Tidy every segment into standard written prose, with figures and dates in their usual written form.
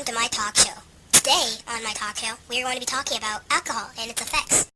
welcome to my talk show. Today on my talk show, we are going to be talking about alcohol and its effects.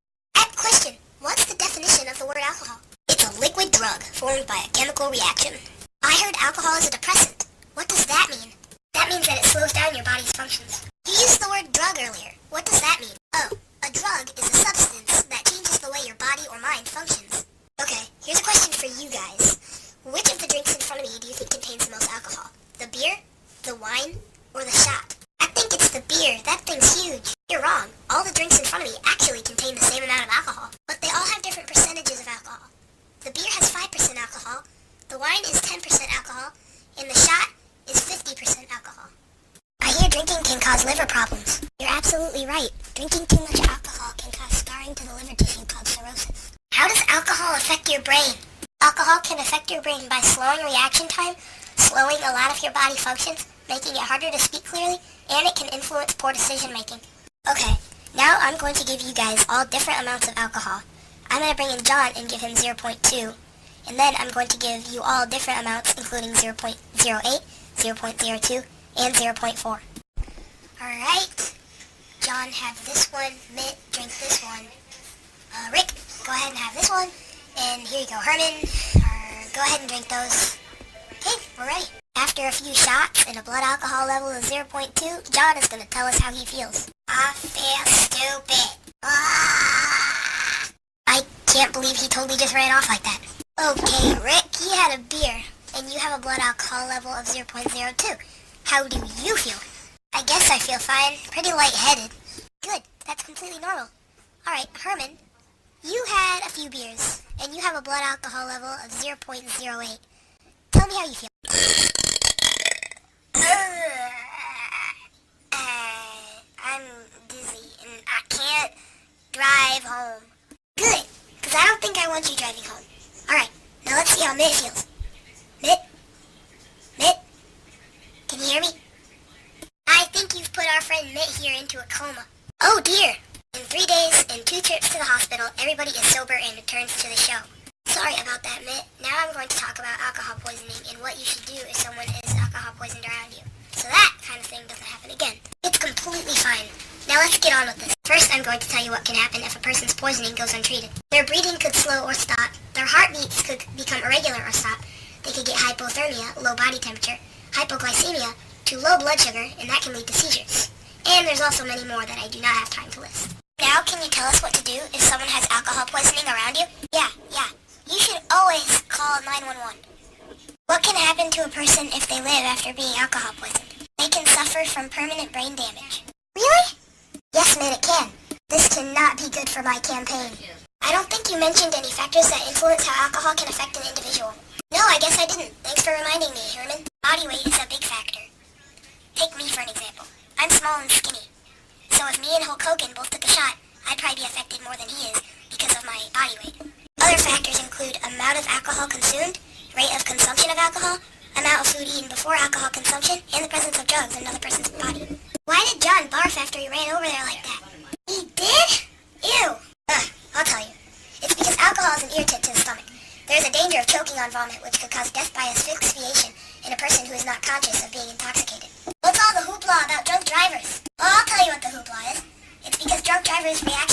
Question, what's the definition of the word alcohol? It's a liquid drug formed by a chemical reaction. I heard alcohol is a depressant. What does that mean? That means that it slows down your body's functions. You used the word drug earlier. What does that mean? Oh, a drug is a substance that changes the way your body or mind functions. Okay, here's a question for you guys. Which of the drinks in front of me do you think contains the most alcohol? The beer, the wine, or the shot? I think it's the beer. That thing's huge. You're wrong. All the drinks in front of me actually contain the same amount of alcohol, but they all have different percentages of alcohol. The beer has 5% alcohol, the wine is 10% alcohol, and the shot is 50% alcohol. I hear drinking can cause liver problems. You're absolutely right. Drinking too much alcohol can cause scarring to the liver tissue called cirrhosis. How does alcohol affect your brain? Alcohol can affect your brain by slowing reaction time, slowing a lot of your body functions, making it harder to speak clearly, and it can influence poor decision making. Okay, now I'm going to give you guys all different amounts of alcohol. I'm going to bring in John and give him 0.2, and then I'm going to give you all different amounts, including 0.08, 0.02, and 0.4. Alright, John, have this one. Mitt, drink this one. Rick, go ahead and have this one. And here you go, Herman, go ahead and drink those. Okay, we're ready. After a few shots and a blood alcohol level of 0.2, John is going to tell us how he feels. I feel stupid. I can't believe he totally just ran off like that. Okay, Rick, you had a beer, and you have a blood alcohol level of 0.02. How do you feel? I guess I feel fine. Pretty lightheaded. Good, that's completely normal. Alright, Herman, you had a few beers, and you have a blood alcohol level of 0.08. Tell me how you feel. I'm dizzy and I can't drive home. Good, because I don't think I want you driving home. Alright, now let's see how Mitt feels. Mitt? Can you hear me? I think you've put our friend Mitt here into a coma. Oh dear! In 3 days and 2 trips to the hospital, everybody is sober and returns to the show. Sorry about that, Mitt. Now I'm going to talk about alcohol poisoning and what you should do if someone is alcohol poisoned around you, so that kind of thing doesn't happen again. It's completely fine. Now let's get on with this. First, I'm going to tell you what can happen if a person's poisoning goes untreated. Their breathing could slow or stop, their heartbeats could become irregular or stop, they could get hypothermia, low body temperature, hypoglycemia, too low blood sugar, and that can lead to seizures. And there's also many more that I do not have time to list. Now, can you tell us what to do if someone has alcohol poisoning around you? Yeah. You should always call 911. What can happen to a person if they live after being alcohol poisoned? They can suffer from permanent brain damage. Really? Yes, man, it can. This cannot be good for my campaign. I don't think you mentioned any factors that influence how alcohol can affect an individual. No, I guess I didn't. Thanks for reminding me, Herman. Body weight is a big factor. Take me for an example. I'm small and skinny. So if me and Hulk Hogan both took a shot, I'd probably be affected more than he is because of my body weight. Other factors include amount of alcohol consumed, rate of consumption of alcohol, amount of food eaten before alcohol consumption, and the presence of drugs in another person's body. Why did John barf after he ran over there like that? He did? Ew. I'll tell you. It's because alcohol is an irritant to the stomach. There is a danger of choking on vomit, which could cause death by asphyxiation in a person who is not conscious of being intoxicated. What's all the hoopla about drunk drivers? Well, I'll tell you what the hoopla is. It's because drunk drivers react